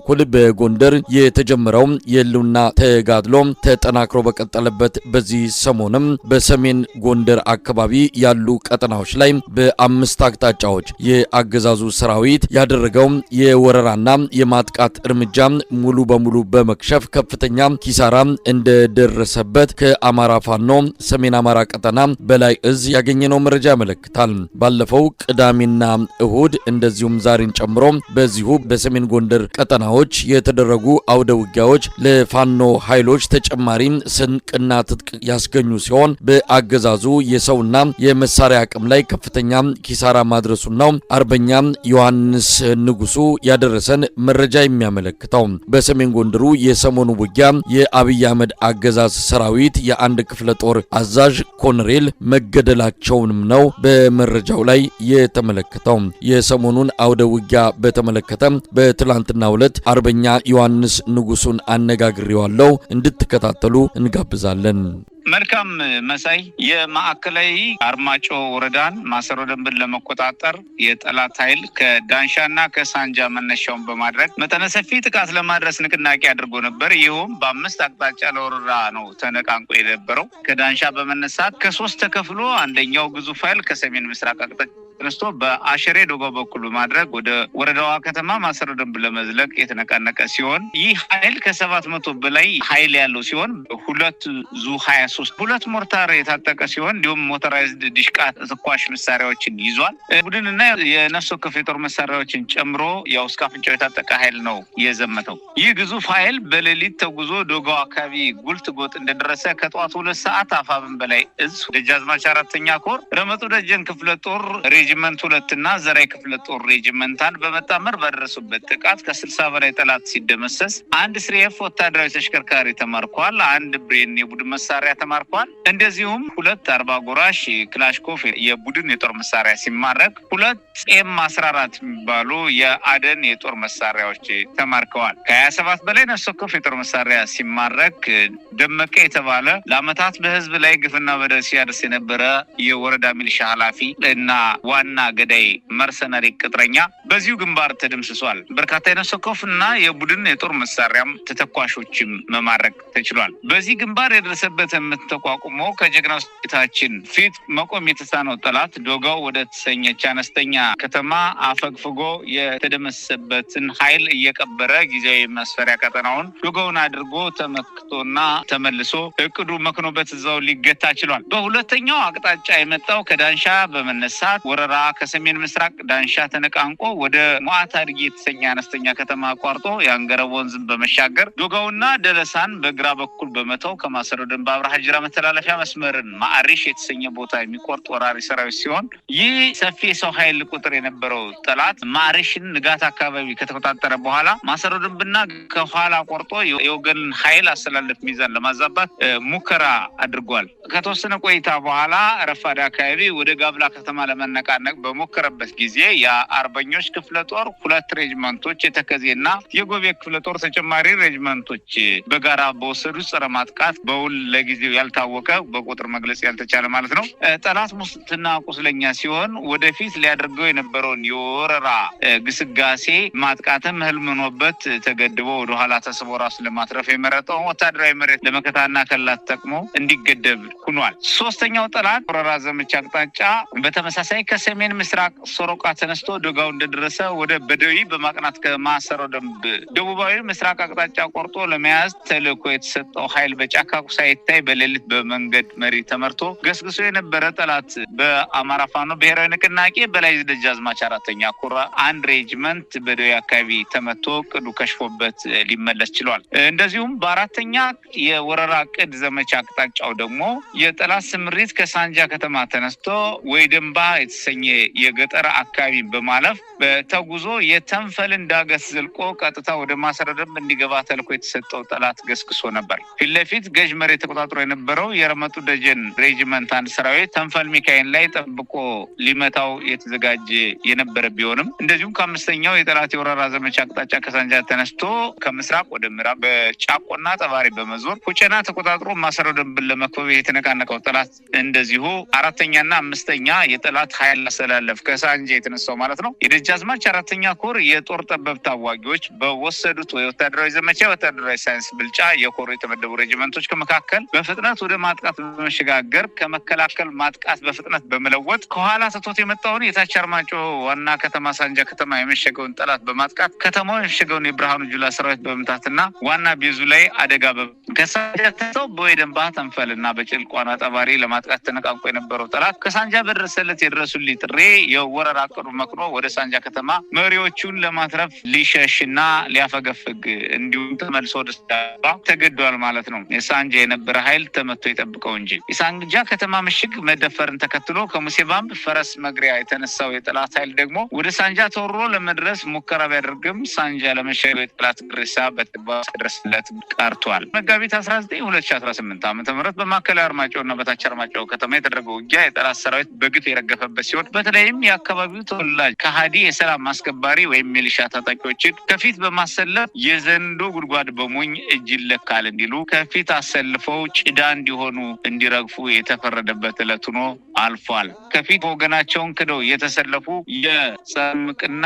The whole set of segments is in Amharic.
ሁልብ ጎንደር የተጀመረው የሉና ተጋድሎ ተጠናክሮ በቀጠለበት በዚህ ሰሞንም በሰሜን ጎንደር አካባቢ ያሉ ቀጠናዎች ላይ በአምስት አቅጣጫዎች የአገዛዙ ሰራዊት ያደረገው የወረራና የማጥቃት እርምጃ ሙሉ በሙሉ በመክሸፍ ከፍተኛ ኪሳራ እንደደረሰበት ከአማራ ፋኖ ሰሜን አማራ ቀጠና በላይ እዝ ያገኘነው መረጃ ያመለክታል። ባለፈው ቅዳሜና እሁድ እንደዚሁም ዛሬን ጨምሮ በዚሁ በሰሜን ጎንደር ቀጠናዎች የተደረጉ አውደ ውጊያዎች ለፋኖ ኃይሎች ተጨማሪ ስንቅና ትጥቅ ያስገኙ ሲሆን በአገዛዙ የሰውና የመሳሪያ አቅም ላይ ከፍተኛ ኪሳራ ማድረሱን ነው አርበኛ ዮሐንስ ንጉሱ ያደረሰን መረጃ የሚያመለክተው። በሰሜን ጎንደሩ የሰሞኑ ውጊያ የአብይ አህመድ አገዛዝ ሰራዊት የአንድ ክፍለ ጦር አዛዥ ኮሎኔል መገደላቸውንም ነው በመረጃው ላይ የተመለከተው። የሰሞኑን አውደ ውጊያ በተመለከተ በትላንትናው ዕለት አርበኛ ዮሐንስ ንጉሱን አነጋግሬዋለሁ። እንድትከታተሉ እንጋብዛለን። መልካም መሳይ የማዕከላዊ አርማጮ ወረዳን ማሰሮ ደንብን ለመቆጣጠር የጠላት ኃይል ከዳንሻና ከሳንጃ መነሻውን በማድረግ መጠነ ሰፊ ጥቃት ለማድረስ ንቅናቄ አድርጎ ነበር። ይኸውም በአምስት አቅጣጫ ለወረራ ነው ተነቃንቆ የነበረው። ከዳንሻ በመነሳት ከሶስት ተከፍሎ አንደኛው ግዙፍ ኃይል ከሰሜን ምስራቅ አቅጣጫ ተነስቶ በአሸሬ ዶጎ በኩል በማድረግ ወደ ወረዳዋ ከተማ ማሰሮ ደንብ ለመዝለቅ የተነቃነቀ ሲሆን ይህ ኃይል ከ700 በላይ ኃይል ያለው ሲሆን ሁለት ዙ 23 ሁለት ሞርታር የታጠቀ ሲሆን እንዲሁም ሞተራይዝድ ዲሽቃ ተኳሽ መሳሪያዎችን ይዟል። ቡድንና የነፍስ ወከፍ የጦር መሳሪያዎችን ጨምሮ ያው እስከ አፍንጫው የታጠቀ ኃይል ነው የዘመተው። ይህ ግዙፍ ኃይል በሌሊት ተጉዞ ዶጋው አካባቢ ጉልት ጎጥ እንደደረሰ ከጧቱ 2 ሰዓት አፋብን በላይ እዝ ደጃዝማች 4ኛ ኮር ረመጡ ደጀን ክፍለ ጦር ሬጂመንት 2 እና ዘራይ ክፍለ ጦር ሬጂመንታን በመጣመር ባደረሱበት ጥቃት ከ60 በላይ ጠላት ሲደመሰስ አንድ ስሪኤፍ ወታደራዊ ተሽከርካሪ ተማርኳል። አንድ ብሬን የቡድን መሳሪያ ተማርኳል። እንደዚሁም 2 40 ጎራሽ ክላሽኮፍ የቡድን የጦር መሳሪያ ሲማረክ 2 ኤም14 የሚባሉ የአደን የጦር መሳሪያዎች ተማርከዋል። ከ27 በላይ ነፍስ ወከፍ የጦር መሳሪያ ሲማረክ ደመቀ የተባለ ለአመታት በህዝብ ላይ ግፍና በደል ሲያደርስ የነበረ የወረዳ ሚሊሻ ኃላፊ እና ዋና ገዳይ መርሰናሪ ቅጥረኛ በዚሁ ግንባር ተደምስሷል። በርካታ የነፍስ ወከፍና የቡድን የጦር መሳሪያም ተተኳሾችም መማረክ ተችሏል። በዚህ ግንባር የደረሰበት ተቋቁሞ ከጀግናው ሰራዊታችን ፊት መቆም የተሳነው ጠላት ዶጋው ወደ ተሰኘች አነስተኛ ከተማ አፈግፍጎ የተደመሰበትን ኃይል እየቀበረ ጊዜያዊ መስፈሪያ ቀጠናውን ዶጋውን አድርጎ ተመክቶና ተመልሶ እቅዱ መክኖበት እዛው ሊገታ ችሏል። በሁለተኛው አቅጣጫ የመጣው ከዳንሻ በመነሳት ወረራ ከሰሜን ምስራቅ ዳንሻ ተነቃንቆ ወደ ሞዓት አድርጌ የተሰኘ አነስተኛ ከተማ አቋርጦ የአንገረብ ወንዝን በመሻገር ዶጋውና ደለሳን በግራ በኩል በመተው ከማሰሮ ደንብ አብርሃ ጅራ መተላለፊያ መስመርን ማዕሪሽ የተሰኘ ቦታ የሚቆርጥ ወራሪ ሰራዊት ሲሆን ይህ ሰፊ ሰው ኃይል ቁጥር የነበረው ጠላት ማዕሪሽን ንጋት አካባቢ ከተቆጣጠረ በኋላ ማሰሮ ደንብና ከኋላ ቆርጦ የወገንን ኃይል አስተላለፍ ሚዛን ለማዛባት ሙከራ አድርጓል። ከተወሰነ ቆይታ በኋላ ረፋዳ አካባቢ ወደ ጋብላ ከተማ ለመነቃነቅ በሞከረበት ጊዜ የአርበኞች ክፍለ ጦር 2 ሬጅመንቶች የተከዜና የጎቤ ክፍለ ጦር ተጨማሪ ሬጅመንቶች በጋራ በወሰዱ ጸረ ማጥቃት በውል ለጊዜው ያልታወቀ በቁጥር መግለጽ ያልተቻለ ማለት ነው ጠላት ሙስትና ቁስለኛ ሲሆን ወደፊት ሊያደርገው የነበረውን የወረራ ግስጋሴ ማጥቃትም ህልምኖበት ተገድቦ ወደ ኋላ ተስቦ ራሱ ለማትረፍ የመረጠው ወታደራዊ መሬት ለመከታና ከላት ተቅሞ እንዲገደብ ሆኗል። ሶስተኛው ጠላት ወረራ ዘመቻ አቅጣጫ በተመሳሳይ ከሰሜን ምስራቅ ሶሮቃ ተነስቶ ዶጋው እንደደረሰ ወደ በደዊ በማቅናት ከማሰሮ ደንብ ደቡባዊ ምስራቅ አቅጣጫ ቆርጦ ለመያዝ ተልእኮ የተሰጠው ኃይል በጫካ ሳይታይ በሌሊት በመንገድ መሪ ተመርቶ ገስግሶ የነበረ ጠላት በአማራ ፋኖ ብሔራዊ ንቅናቄ በላይ ደጃዝማች 4ኛ ኮር አንድ ሬጂመንት በደዊ አካባቢ ተመቶ ቅዱ ከሽፎበት ሊመለስ ችሏል። እንደዚሁም በአራተኛ የወረራ ቅድ ዘመቻ አቅጣጫው ደግሞ የጠላት ስምሪት ከሳንጃ ከተማ ተነስቶ ወይደንባ የተሰኘ የገጠር አካባቢ በማለፍ በተጉዞ የተንፈልን ዳገት ዘልቆ ቀጥታ ወደ ማሰረደም እንዲገባ ተልኮ የተሰጠው ጠላት ገስግሶ ነበር። ፊት ለፊት ገዥ መሬት ተቆጣጥሮ የነበረው የረመጡ ደጀን ሬጂመንት አንድ ሰራዊት ተንፈል ሚካኤል ላይ ጠብቆ ሊመታው የተዘጋጀ የነበረ ቢሆንም እንደዚሁም ከአምስተኛው የጠላት የወረራ ዘመቻ አቅጣጫ ከሳንጃ ተነስቶ ከምስራቅ ወደ ምዕራብ በጫቆና ጠባሪ በመዞር ፉጨና ተቆጣጥሮ ማሰረደምን ለመክበብ የተነቃነቀው ጠላት እንደዚሁ አራተኛና አምስተኛ የጠላት ኃይል አሰላለፍ ከሳንጃ የተነሳው ማለት ነው። የደጃዝማች አራተኛ ኮር የጦር ጠበብት አዋጊዎች በወሰዱት ወታደራዊ ዘመቻ ወታደራዊ ሳይንስ ብልጫ የኮር የተመደቡ ሬጂመንቶች ከመካከል በፍጥነት ወደ ማጥቃት በመሸጋገር ከመከላከል ማጥቃት በፍጥነት በመለወጥ ከኋላ ተቶት የመጣውን የታች አርማጮ ዋና ከተማ ሳንጃ ከተማ የመሸገውን ጠላት በማጥቃት ከተማው የመሸገውን የብርሃኑ ጁላ ሰራዊት በመምታትና ዋና ቤዙ ላይ አደጋ ከሳንጃ ተተው በወይደንባ ተንፈልና በጭልቋና ጠባሪ ለማጥቃት ተነቃንቆ የነበረው ጠላት ከሳንጃ በደረሰለት የድረሱልኝ ጥሪ የወረራ አቅዱ መክኖ ወደ ሳንጃ ከተማ መሪዎቹን ለማትረፍ ሊሸሽና ሊያፈገፍግ እንዲሁም ተመልሶ ወደ ሳንጃ ተገዷል ማለት ነው። የሳንጃ የነበረ ኃይል ተመቶ ይጠብቀው እንጂ የሳንጃ ከተማ ምሽግ መደፈርን ተከትሎ ከሙሴ ባምብ ፈረስ መግሪያ የተነሳው የጠላት ኃይል ደግሞ ወደ ሳንጃ ተወርሮ ለመድረስ ሙከራ ቢያደርግም ሳንጃ ለመሸገው የጠላት ግርሳ በተግባር ተደረሰለት ቀርቷል። መጋቢት 19 2018 ዓ.ም በማዕከላዊ አርማጭሆና በታች አርማጭሆ ከተማ የተደረገው ውጊያ የጠላት ሰራዊት በግፍ የረገፈበት ሲሆን በተለይም የአካባቢው ተወላጅ ከሃዲ የሰላም ማስከባሪ ወይም ሚሊሻ ታጣቂዎችን ከፊት በማሰለፍ የዘንዶ ጉድጓድ በሞኝ እጅ ይለካል እንዲሉ ከፊት አሰልፈው ጭዳ እንዲሆኑ እንዲረግፉ የተፈረደበት ዕለት ሆኖ አልፏል። ከፊት ወገናቸውን ክደው የተሰለፉ የጸምቅና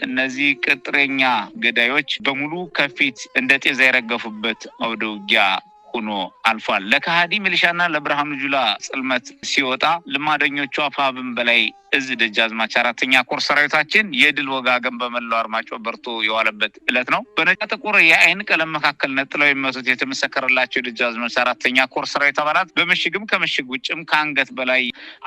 እነዚህ ቅጥረኛ ገዳዮች በሙሉ ከፊት እንደ ጤዛ የረገፉበት አውደ ውጊያ ሆኖ አልፏል። ለከሃዲ ሚሊሻና ለብርሃኑ ጁላ ጽልመት ሲወጣ ልማደኞቹ አፋብን በላይ እዚ ደጃዝማች አራተኛ ኮር ሰራዊታችን የድል ወጋገን በመላው አርማጭሆ በርቶ የዋለበት ዕለት ነው። በነጭ ጥቁር የአይን ቀለም መካከል ነጥለው የሚመቱት የተመሰከረላቸው ደጃዝማች አራተኛ ኮር ሰራዊት አባላት በምሽግም ከምሽግ ውጭም ከአንገት በላይ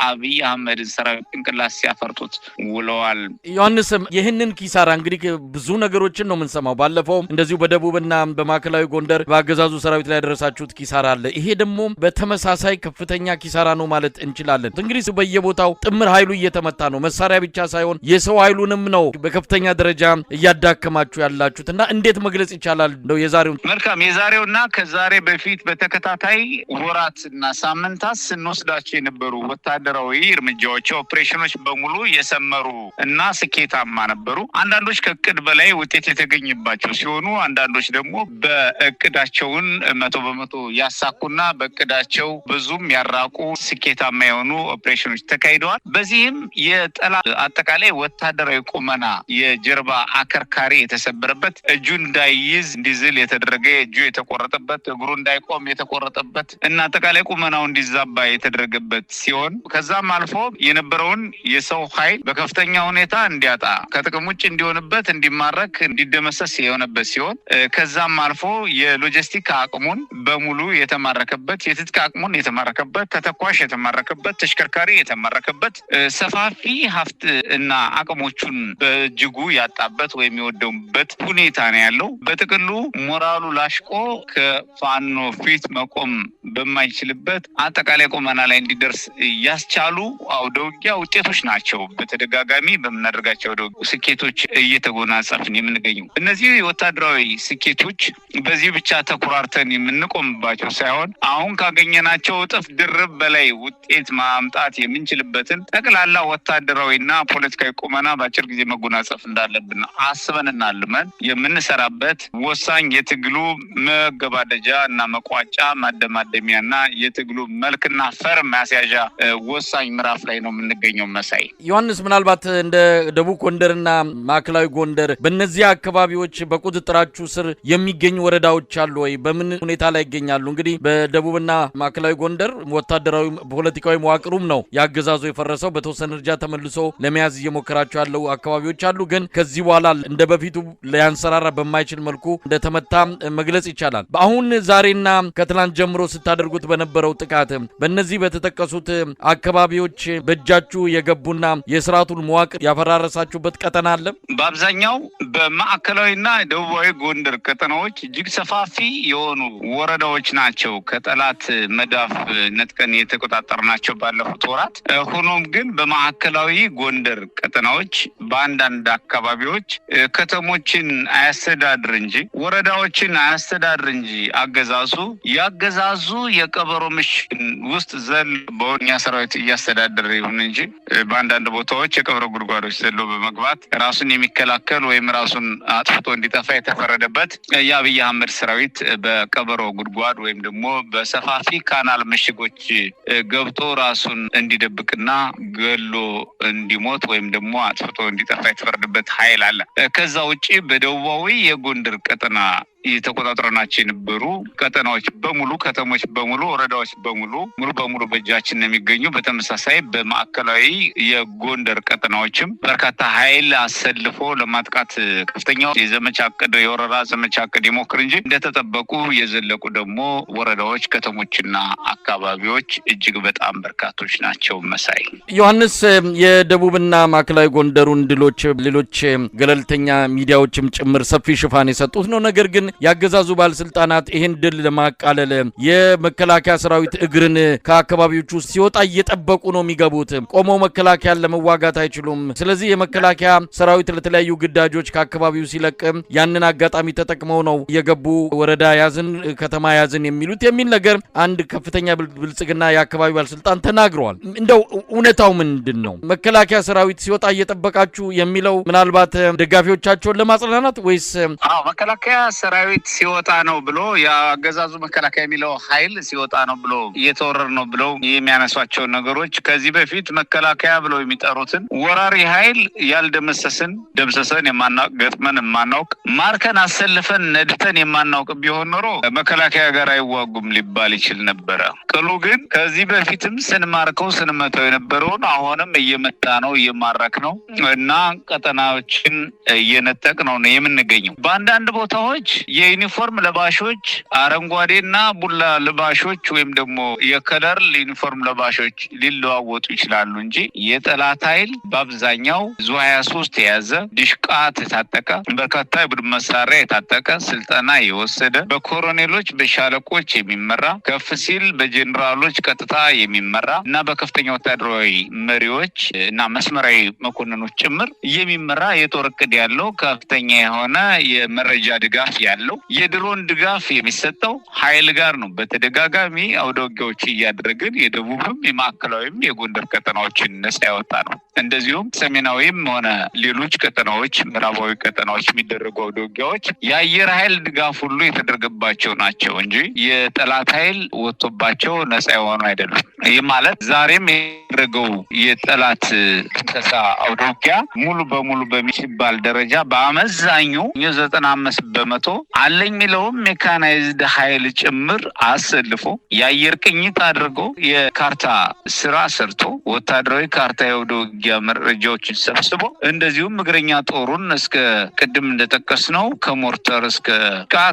አብይ አህመድን ሰራዊት እንቅላስ ሲያፈርጡት ውለዋል። ዮሐንስም ይህንን ኪሳራ እንግዲህ ብዙ ነገሮችን ነው የምንሰማው። ባለፈው እንደዚሁ በደቡብና በማዕከላዊ ጎንደር በአገዛዙ ሰራዊት ላይ ያደረሳችሁት ኪሳራ አለ። ይሄ ደግሞ በተመሳሳይ ከፍተኛ ኪሳራ ነው ማለት እንችላለን። እንግዲህ በየቦታው ጥምር ኃይሉ ተመታ ነው። መሳሪያ ብቻ ሳይሆን የሰው ኃይሉንም ነው በከፍተኛ ደረጃ እያዳከማችሁ ያላችሁትና እንዴት መግለጽ ይቻላል ነው የዛሬው? መልካም የዛሬውና ከዛሬ በፊት በተከታታይ ወራትና ሳምንታት ስንወስዳቸው የነበሩ ወታደራዊ እርምጃዎች ኦፕሬሽኖች በሙሉ የሰመሩ እና ስኬታማ ነበሩ። አንዳንዶች ከእቅድ በላይ ውጤት የተገኘባቸው ሲሆኑ አንዳንዶች ደግሞ በእቅዳቸውን 100% ያሳኩና በእቅዳቸው ብዙም ያራቁ ስኬታማ የሆኑ ኦፕሬሽኖች ተካሂደዋል። በዚህም የጠላት አጠቃላይ ወታደራዊ ቁመና የጀርባ አከርካሪ የተሰበረበት እጁ እንዳይይዝ እንዲዝል የተደረገ እጁ የተቆረጠበት እግሩ እንዳይቆም የተቆረጠበት እና አጠቃላይ ቁመናው እንዲዛባ የተደረገበት ሲሆን ከዛም አልፎ የነበረውን የሰው ኃይል በከፍተኛ ሁኔታ እንዲያጣ ከጥቅም ውጭ እንዲሆንበት እንዲማረክ እንዲደመሰስ የሆነበት ሲሆን ከዛም አልፎ የሎጂስቲክ አቅሙን በሙሉ የተማረከበት የትጥቅ አቅሙን የተማረከበት ተተኳሽ የተማረከበት ተሽከርካሪ የተማረከበት ሰፋፊ ሀብት እና አቅሞቹን በእጅጉ ያጣበት ወይም የወደሙበት ሁኔታ ነው ያለው። በጥቅሉ ሞራሉ ላሽቆ ከፋኖ ፊት መቆም በማይችልበት አጠቃላይ ቁመና ላይ እንዲደርስ ያስቻሉ አውደ ውጊያ ውጤቶች ናቸው። በተደጋጋሚ በምናደርጋቸው አውደ ስኬቶች እየተጎናጸፍን የምንገኘው እነዚህ ወታደራዊ ስኬቶች በዚህ ብቻ ተኩራርተን የምንቆምባቸው ሳይሆን አሁን ካገኘናቸው እጥፍ ድርብ በላይ ውጤት ማምጣት የምንችልበትን ጠቅላላ ወታደራዊና ፖለቲካዊ ቁመና በአጭር ጊዜ መጎናጸፍ እንዳለብን አስበንና አልመን የምንሰራበት ወሳኝ የትግሉ መገባደጃ እና መቋጫ ማደማደሚያና የትግሉ መልክና ፈር ማስያዣ ወሳኝ ምዕራፍ ላይ ነው የምንገኘው። መሳይ ዮሐንስ፣ ምናልባት እንደ ደቡብ ጎንደርና ማዕከላዊ ጎንደር በእነዚህ አካባቢዎች በቁጥጥራችሁ ስር የሚገኙ ወረዳዎች አሉ ወይ? በምን ሁኔታ ላይ ይገኛሉ? እንግዲህ በደቡብና ማዕከላዊ ጎንደር ወታደራዊ ፖለቲካዊ መዋቅሩም ነው ያገዛዙ የፈረሰው። በተወሰነ ደረጃ ተመልሶ ለመያዝ እየሞከራቸው ያለው አካባቢዎች አሉ። ግን ከዚህ በኋላ እንደ በፊቱ ሊያንሰራራ በማይችል መልኩ እንደተመታ መግለጽ ይቻላል። አሁን ዛሬና ከትላንት ጀምሮ ስታደርጉት በነበረው ጥቃት በእነዚህ በተጠቀሱት አካባቢዎች በእጃችሁ የገቡና የስርዓቱን መዋቅር ያፈራረሳችሁበት ቀጠና አለ? በአብዛኛው በማዕከላዊና ደቡባዊ ጎንደር ቀጠናዎች እጅግ ሰፋፊ የሆኑ ወረዳ ወረዳዎች ናቸው ከጠላት መዳፍ ነጥቀን የተቆጣጠርናቸው ባለፉት ወራት። ሆኖም ግን በማዕከላዊ ጎንደር ቀጠናዎች በአንዳንድ አካባቢዎች ከተሞችን አያስተዳድር እንጂ ወረዳዎችን አያስተዳድር እንጂ ያገዛዙ የቀበሮ ምሽግ ውስጥ ዘል በእኛ ሰራዊት እያስተዳደረ ይሁን እንጂ በአንዳንድ ቦታዎች የቀበሮ ጉድጓዶች ዘሎ በመግባት ራሱን የሚከላከል ወይም ራሱን አጥፍቶ እንዲጠፋ የተፈረደበት የአብይ አህመድ ሰራዊት በቀበሮ ጉድጓድ ወይም ደግሞ በሰፋፊ ካናል ምሽጎች ገብቶ ራሱን እንዲደብቅና ገሎ እንዲሞት ወይም ደግሞ አጥፍቶ እንዲጠፋ የተፈረደበት ኃይል አለ። ከዛ ውጪ በደቡባዊ የጎንደር ቀጠና የተቆጣጠርናቸው የነበሩ ቀጠናዎች በሙሉ ከተሞች በሙሉ ወረዳዎች በሙሉ ሙሉ በሙሉ በእጃችን የሚገኙ በተመሳሳይ በማዕከላዊ የጎንደር ቀጠናዎችም በርካታ ኃይል አሰልፎ ለማጥቃት ከፍተኛው የዘመቻ ዕቅድ የወረራ ዘመቻ ዕቅድ ይሞክር እንጂ እንደተጠበቁ የዘለቁ ደግሞ ወረዳዎች ከተሞችና አካባቢዎች እጅግ በጣም በርካቶች ናቸው። መሳይ ዮሐንስ የደቡብና ማዕከላዊ ጎንደሩን ድሎች ሌሎች ገለልተኛ ሚዲያዎችም ጭምር ሰፊ ሽፋን የሰጡት ነው። ነገር ግን ያገዛዙ ባለስልጣናት ይሄን ድል ለማቃለል የመከላከያ ሰራዊት እግርን ከአካባቢዎቹ ሲወጣ እየጠበቁ ነው የሚገቡት። ቆመው መከላከያን ለመዋጋት አይችሉም። ስለዚህ የመከላከያ ሰራዊት ለተለያዩ ግዳጆች ከአካባቢው ሲለቅ ያንን አጋጣሚ ተጠቅመው ነው የገቡ ወረዳ ያዝን ከተማ ያዝን የሚል ነገር አንድ ከፍተኛ ብልጽግና የአካባቢው ባለስልጣን ተናግረዋል። እንደው እውነታው ምንድነው? መከላከያ ሰራዊት ሲወጣ እየጠበቃችሁ የሚለው ምናልባት ደጋፊዎቻቸውን ለማጽናናት ወይስ መከላከያ ሰራዊት ሲወጣ ነው ብሎ ያገዛዙ መከላከያ የሚለው ኃይል ሲወጣ ነው ብሎ እየተወረረ ነው ብሎ የሚያነሷቸው ነገሮች ከዚህ በፊት መከላከያ ብለው የሚጠሩትን ወራሪ ኃይል ያልደመሰሰን ደምሰሰን የማናውቅ ገጥመን የማናውቅ ማርከን አሰልፈን ነድተን የማናውቅ ቢሆን ኖሮ መከላከያ ጋር አይዋጉም ሊባል ይችል ነበረ። ቅሉ ግን ከዚህ በፊትም ስንማርከው ስንመተው የነበረውን አሁንም እየመታ ነው እየማረክ ነው እና ቀጠናዎችን እየነጠቅ ነው የምንገኘው። በአንዳንድ ቦታዎች የዩኒፎርም ለባሾች አረንጓዴና ቡላ ለባሾች ወይም ደግሞ የከለር ዩኒፎርም ለባሾች ሊለዋወጡ ይችላሉ እንጂ የጠላት ኃይል በአብዛኛው ዙ23 የያዘ ዲሽቃ የታጠቀ በርካታ የቡድን መሳሪያ የታጠቀ ስልጠና የወሰደ በኮሎኔሎች በሻለቆች የሚመራ ከፍ ሲል በጀኔራሎች ቀጥታ የሚመራ እና በከፍተኛ ወታደራዊ መሪዎች እና መስመራዊ መኮንኖች ጭምር የሚመራ የጦር ዕቅድ ያለው ከፍተኛ የሆነ የመረጃ ድጋፍ ያለው የድሮን ድጋፍ የሚሰጠው ኃይል ጋር ነው። በተደጋጋሚ አውደ ውጊያዎች እያደረግን የደቡብም የማዕከላዊም የጎንደር ቀጠናዎችን ነጻ ያወጣ ነው። እንደዚሁም ሰሜናዊም ሆነ ሌሎች ቀጠናዎች ምዕራባዊ ቀጠናዎች የሚደረጉ አውደ ውጊያዎች የአየር ኃይል ድጋፍ ሁሉ የተደረገባቸው ናቸው እንጂ የጠላት ኃይል ወጥቶባቸው ነጻ የሆኑ አይደሉም። ይህ ማለት ዛሬም የተደረገው የጠላት ተሳ አውደ ውጊያ ሙሉ በሙሉ በሚባል ደረጃ በአመዛኙ 95% አለኝ የሚለውም ሜካናይዝድ ኃይል ጭምር አሰልፎ የአየር ቅኝት አድርጎ የካርታ ስራ ሰርቶ ወታደራዊ ካርታ የአውደ ውጊያ መረጃዎችን ሰብስቦ እንደዚሁም እግረኛ ጦሩን እስከ ቅድም እንደጠቀስነው ከሞርተር እስከ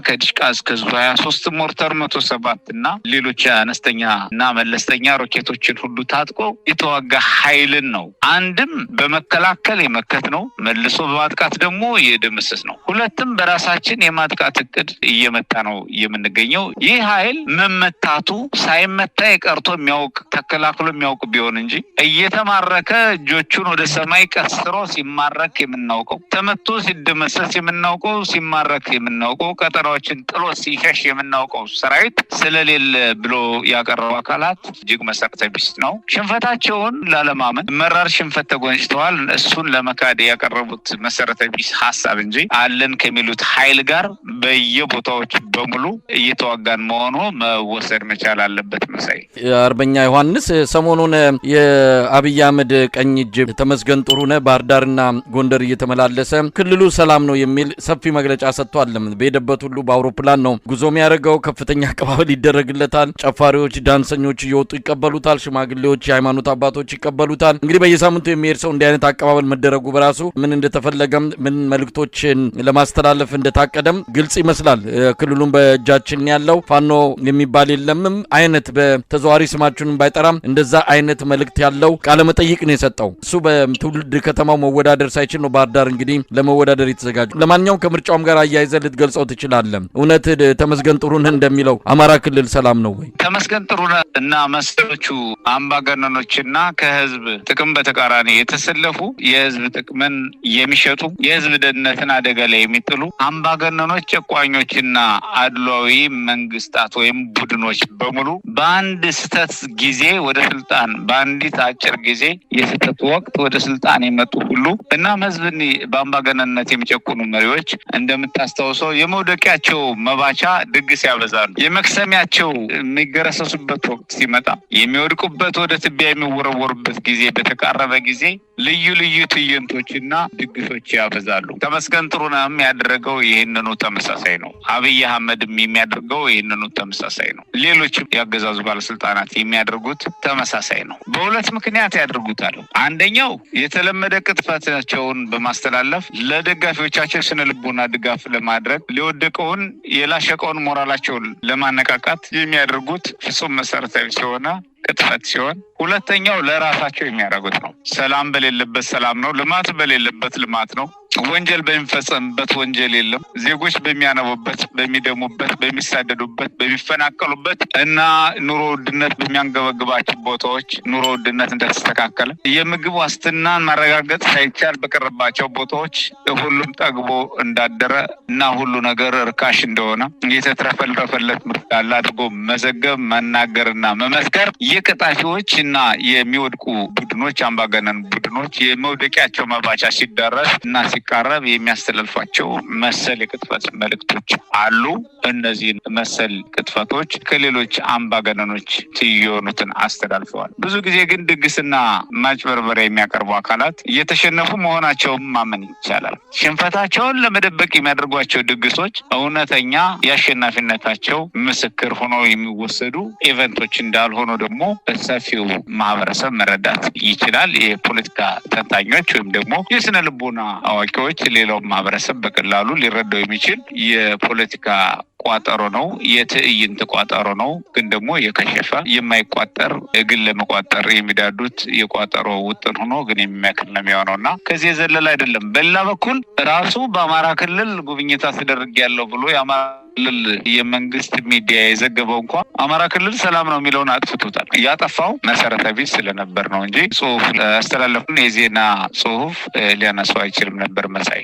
ከዲሽቃ እስከ ዙ23 ሞርተር 107 እና ሌሎች አነስተኛ እና መለስተኛ ሮኬቶችን ሁሉ ታጥቆ የተዋጋ ኃይልን ነው። አንድም በመከላከል የመከት ነው፣ መልሶ በማጥቃት ደግሞ የደመሰስ ነው። ሁለትም በራሳችን የማጥቃት እቅድ እየመታ ነው የምንገኘው። ይህ ኃይል መመታቱ ሳይመታ የቀርቶ የሚያውቅ ተከላክሎ የሚያውቅ ቢሆን እንጂ እየተማረከ እጆቹን ወደ ሰማይ ቀስሮ ሲማረክ የምናውቀው፣ ተመቶ ሲደመሰስ የምናውቀው፣ ሲማረክ የምናውቀው፣ ቀጠናዎችን ጥሎ ሲሸሽ የምናውቀው ሰራዊት ስለሌለ ብሎ ያቀረቡ አካላት እጅግ መሰረተ ቢስ ነው። ሽንፈታቸውን ላለማመን መራር ሽንፈት ተጎንጭተዋል። እሱን ለመካድ ያቀረቡት መሰረተ ቢስ ሀሳብ እንጂ አለን ከሚሉት ኃይል ጋር በየቦታዎች በሙሉ እየተዋጋን መሆኑ መወሰድ መቻል አለበት። መሳይ አርበኛ ዮሐንስ ሰሞኑን የአብይ አህመድ ቀኝ እጅ ተመስገን ጥሩነህ ባህር ዳርና ጎንደር እየተመላለሰ ክልሉ ሰላም ነው የሚል ሰፊ መግለጫ ሰጥቷል። በሄደበት ሁሉ በአውሮፕላን ነው ጉዞ የሚያደርገው። ከፍተኛ አቀባበል ይደረግለታል። ጨፋሪዎች፣ ዳንሰኞች እየወጡ ይቀበሉታል። ሽማግሌዎች፣ የሃይማኖት አባቶች ይቀበሉታል። እንግዲህ በየሳምንቱ የሚሄድ ሰው እንዲህ አይነት አቀባበል መደረጉ በራሱ ምን እንደተፈለገም ምን መልእክቶችን ለማስተላለፍ እንደታቀደም ግልጽ ይመስላል። ክልሉን በእጃችን ያለው ፋኖ የሚባል የለምም አይነት በተዘዋዋሪ ስማችሁን ባይጠራም እንደዛ አይነት መልእክት ያለው ቃለ መጠይቅ ነው የሰጠው። እሱ በትውልድ ከተማው መወዳደር ሳይችል ነው ባህር ዳር እንግዲህ ለመወዳደር የተዘጋጁ። ለማንኛውም ከምርጫውም ጋር አያይዘህ ልትገልጸው ትችላለህ። እውነት ተመስገን ጥሩነህ እንደሚለው አማራ ክልል ሰላም ነው ወይ? ተመስገን ጥሩነህ እና መሰሎቹ አምባገነኖችና ከህዝብ ጥቅም በተቃራኒ የተሰለፉ የህዝብ ጥቅምን የሚሸጡ የህዝብ ደህንነትን አደጋ ላይ የሚጥሉ አምባገነኖች፣ ጨቋኞችና አድሏዊ መንግስታት ወይም ቡድኖች በሙሉ በአንድ ስህተት ጊዜ ወደ ስልጣን በአንዲት አጭር ጊዜ የስህተት ወቅት ወደ ስልጣን የመጡ ሁሉ እናም ህዝብን በአምባገነንነት የሚጨቁኑ መሪዎች እንደምታስታውሰው የመውደቂያቸው መባቻ ድግስ ያበዛሉ። የመክሰሚያቸው የሚገረሰሱበት ወቅት ሲመጣ የሚወድቁበት ወደ ትቢያ የሚወረወሩበት ጊዜ በተቃረበ ጊዜ ልዩ ልዩ ትዕይንቶችና ድግሶች ያበዛሉ። ተመስገን ጥሩነህም ያደረገው ይህንኑ ተመሳሳይ ነው። አብይ አህመድም የሚያደርገው ይህንኑ ተመሳሳይ ነው። ሌሎችም ያገዛዙ ባለስልጣናት የሚያደርጉት ተመሳሳይ ነው። በሁለት ምክንያት ያደርጉታል። አንደኛው የተለመደ ቅጥፈታቸውን በማስተላለፍ ለደጋፊዎቻቸው ስነ ልቦና ድጋፍ ለማድረግ ሊወደቀውን የላሸቀውን ሞራላቸውን ለማነቃቃት የሚያደርጉት ፍጹም መሰረታዊ ሲሆን ቅጥፈት ሲሆን፣ ሁለተኛው ለራሳቸው የሚያደርጉት ነው። ሰላም በሌለበት ሰላም ነው፣ ልማት በሌለበት ልማት ነው። ወንጀል በሚፈጸምበት ወንጀል የለም። ዜጎች በሚያነቡበት፣ በሚደሙበት፣ በሚሳደዱበት፣ በሚፈናቀሉበት እና ኑሮ ውድነት በሚያንገበግባቸው ቦታዎች ኑሮ ውድነት እንደተስተካከለ የምግብ ዋስትናን ማረጋገጥ ሳይቻል በቀረባቸው ቦታዎች ሁሉም ጠግቦ እንዳደረ እና ሁሉ ነገር ርካሽ እንደሆነ የተትረፈረፈለት ምርት ያለ አድርጎ መዘገብ መናገርና መመስከር የቀጣፊዎች እና የሚወድቁ ቡድኖች አምባገነን ቡድኖች የመውደቂያቸው መባቻ ሲደረስ እና ሲቃረብ የሚያስተላልፏቸው መሰል የቅጥፈት መልእክቶች አሉ። እነዚህ መሰል ቅጥፈቶች ከሌሎች አምባገነኖች የሆኑትን አስተላልፈዋል። ብዙ ጊዜ ግን ድግስና ማጭበርበሪያ የሚያቀርቡ አካላት እየተሸነፉ መሆናቸውን ማመን ይቻላል። ሽንፈታቸውን ለመደበቅ የሚያደርጓቸው ድግሶች እውነተኛ የአሸናፊነታቸው ምስክር ሆነው የሚወሰዱ ኢቨንቶች እንዳልሆኑ ደግሞ ሰፊው ማህበረሰብ መረዳት ይችላል። የፖለቲካ ተንታኞች ወይም ደግሞ የስነ ልቦና አዋቂዎች ሌላው ማህበረሰብ በቀላሉ ሊረዳው የሚችል የፖለቲካ ቋጠሮ ነው፣ የትዕይንት ቋጠሮ ነው። ግን ደግሞ የከሸፈ የማይቋጠር ግን ለመቋጠር የሚዳዱት የቋጠሮ ውጥን ሆኖ ግን የሚያክል ነው የሚሆነውና ከዚህ የዘለለ አይደለም። በሌላ በኩል ራሱ በአማራ ክልል ጉብኝት አስደርጌያለሁ ብሎ የአማራ ክልል የመንግስት ሚዲያ የዘገበው እንኳን አማራ ክልል ሰላም ነው የሚለውን አጥፍቶታል። ያጠፋው መሰረተ ቢስ ስለነበር ነው እንጂ ጽሁፍ ያስተላለፉን የዜና ጽሁፍ ሊያነሳው አይችልም ነበር መሳይ።